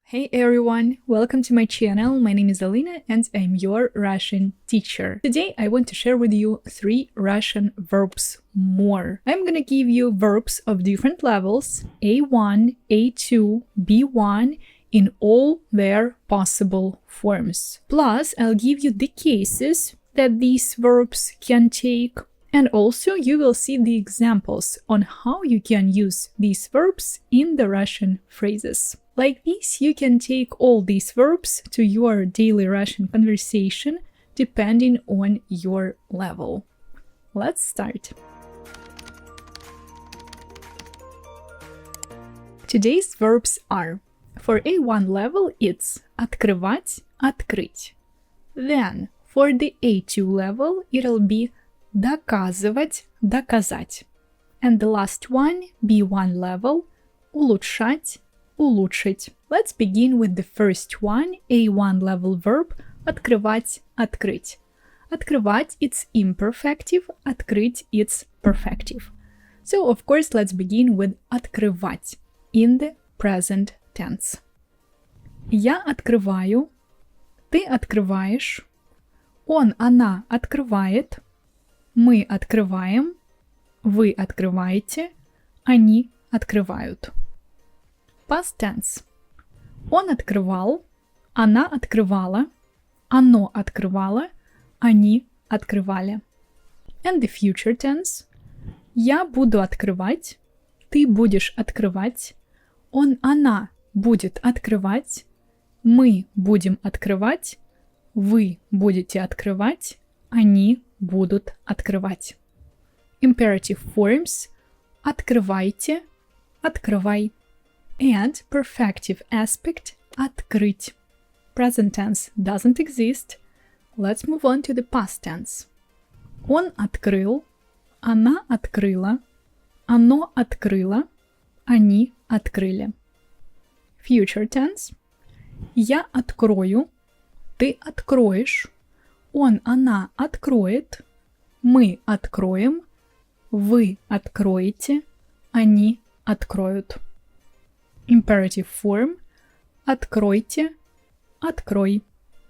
Hey everyone, welcome to my channel. My name is Lina and I'm your Russian teacher. Today I want to share with you 3 Russian verbs more. I'm gonna give you verbs of different levels, A1, A2, B1, in all their possible forms. Plus, I'll give you the cases that these verbs can take, and also you will see the examples on how you can use these verbs in the Russian phrases. Like this, you can take all these verbs to your daily Russian conversation depending on your level. Let's start. Today's verbs are: for A1 level, it's открывать, открыть. Then, for the A2 level, it'll be доказывать, доказать. And the last one, B1 level, улучшать, улучшить. Let's begin with the first one, A1 level verb, открывать, открыть. Открывать, it's imperfective, открыть, it's perfective. So, of course, let's begin with открывать in the present tense. Я открываю, ты открываешь, он, она открывает, мы открываем, вы открываете, они открывают. Past tense. Он открывал, она открывала, оно открывало, они открывали. And the future tense. Я буду открывать, ты будешь открывать, он, она будет открывать, мы будем открывать, вы будете открывать, они будут открывать. Imperative forms. Открывайте, открывай. And perfective aspect открыть. Present tense doesn't exist. Let's move on to the past tense. Он открыл, она открыла, оно открыло, они открыли. Future tense. Я открою, ты откроешь, он, она откроет, мы откроем, вы откроете, они откроют. Imperative form. Откройте, открой.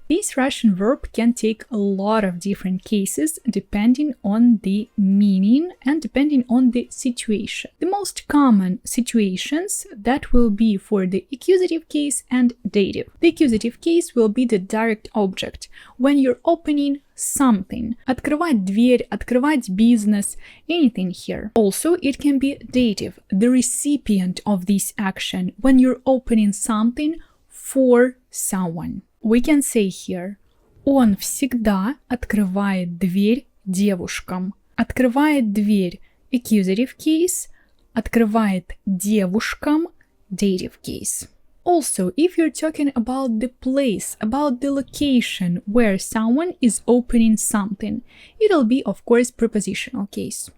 This Russian verb can take a lot of different cases depending on the meaning and depending on the situation. The most common situations that will be for the accusative case and dative. The accusative case will be the direct object when you're opening something. Открывать дверь, открывать business, anything here. Also, it can be dative, the recipient of this action when you're opening something for someone. We can say here: он всегда открывает дверь девушкам. Открывает дверь accusative case, открывает девушкам dative case. Also, if you're talking about the place, about the location where someone is opening something, it'll be, of course, prepositional case.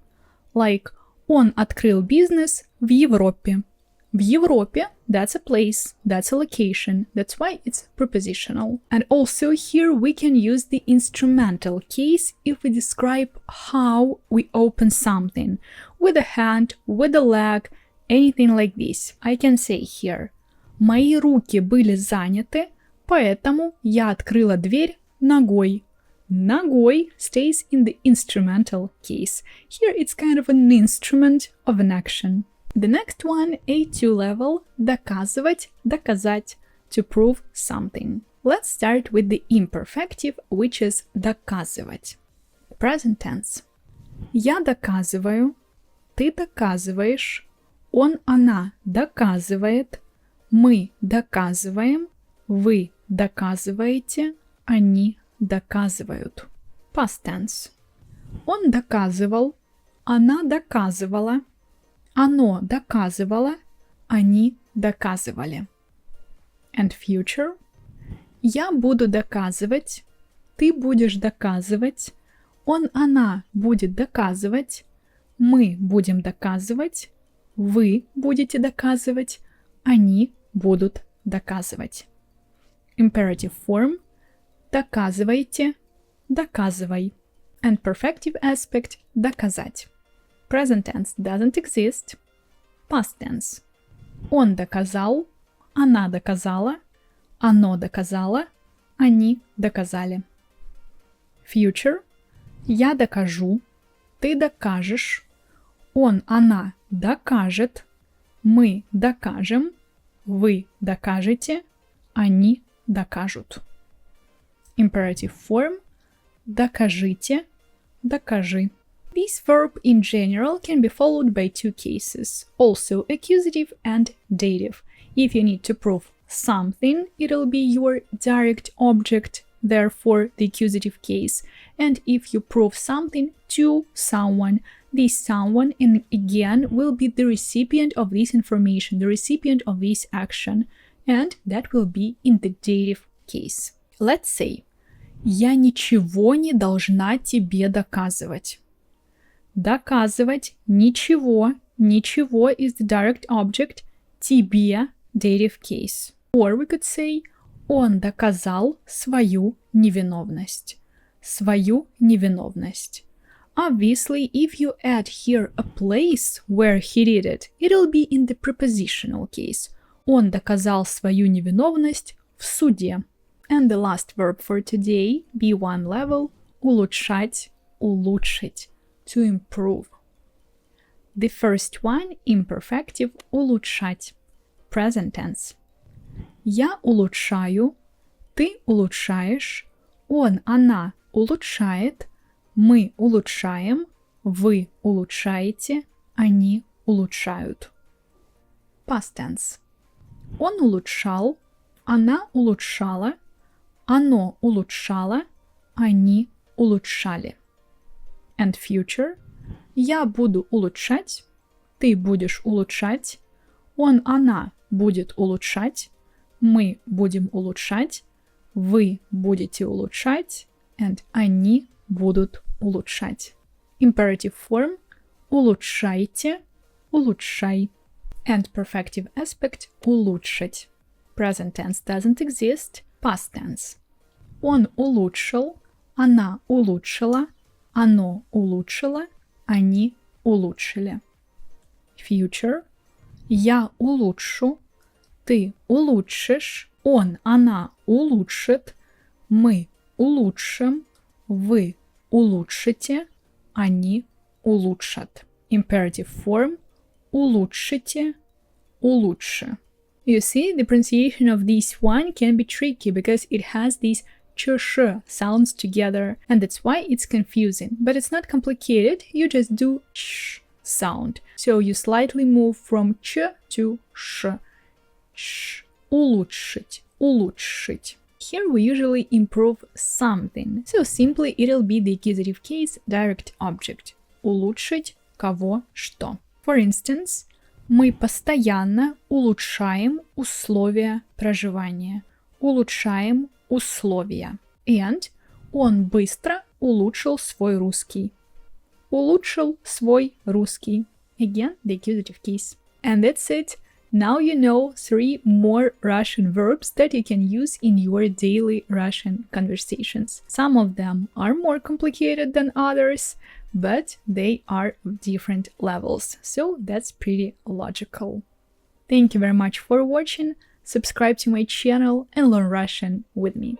Like, он открыл бизнес в Европе. В Европе, that's a place, that's a location, that's why it's prepositional. And also here we can use the instrumental case if we describe how we open something, with a hand, with a leg, anything like this. I can say here: мои руки были заняты, поэтому я открыла дверь ногой. Ногой stays in the instrumental case. Here it's kind of an instrument of an action. The next one, A2 level, доказывать, доказать, to prove something. Let's start with the imperfective, which is доказывать. Present tense. Я доказываю, ты доказываешь, он, она доказывает, мы доказываем, вы доказываете, они доказывают. Past tense. Он доказывал, она доказывала, оно доказывало, они доказывали. And future. Я буду доказывать, ты будешь доказывать, он, она будет доказывать, мы будем доказывать, вы будете доказывать, они будут доказывать. Imperative form. Доказывайте, доказывай. And perfective aspect доказать. Present tense doesn't exist. Past tense. Он доказал, она доказала, Оно доказало, они доказали. Future. Я докажу, ты докажешь, он, она докажет, мы докажем, вы докажете, они докажут. Imperative form. Докажите, докажи. This verb in general can be followed by two cases, also accusative and dative. If you need to prove something, it'll be your direct object, therefore the accusative case. And if you prove something to someone, this someone, and again, will be the recipient of this information, the recipient of this action, and that will be in the dative case. Let's say, я ничего не должна тебе доказывать. Доказывать ничего, ничего is the direct object, тебе dative case. Or we could say, он доказал свою невиновность. Свою невиновность. Obviously, if you add here a place where he did it, it'll be in the prepositional case. Он доказал свою невиновность в суде. And the last verb for today, B1 level, улучшать, улучшить, to improve. The first one, imperfective, улучшать, present tense. Я улучшаю, ты улучшаешь, он, она улучшает, мы улучшаем, вы улучшаете, они улучшают. Past tense. Он улучшал, она улучшала, оно улучшало, они улучшали. And future. Я буду улучшать, ты будешь улучшать, он, она будет улучшать, мы будем улучшать, вы будете улучшать, and они будут улучшать. Imperative form. Улучшайте, улучшай. And perfective aspect. Улучшить. Present tense doesn't exist. Past tense. Он улучшил, она улучшила, оно улучшило, они улучшили. Future. Я улучшу, ты улучшишь, он, она улучшит, мы улучшим, вы улучшите, они улучшат. Imperative form. Улучшите, улучше. You see, the pronunciation of this one can be tricky because it has these ch sounds together, and that's why it's confusing. But it's not complicated, you just do sh sound. So you slightly move from ch to sh. Sh. Улучшить, улучшить. Here we usually improve something, so simply it'll be the accusative case direct object. Улучшить кого, что. For instance, мы постоянно улучшаем условия проживания. Улучшаем условия. And он быстро улучшил свой русский. Улучшил свой русский. Again, the accusative case. And that's it. Now you know 3 more Russian verbs that you can use in your daily Russian conversations. Some of them are more complicated than others, but they are of different levels, so that's pretty logical. Thank you very much for watching, subscribe to my channel and learn Russian with me.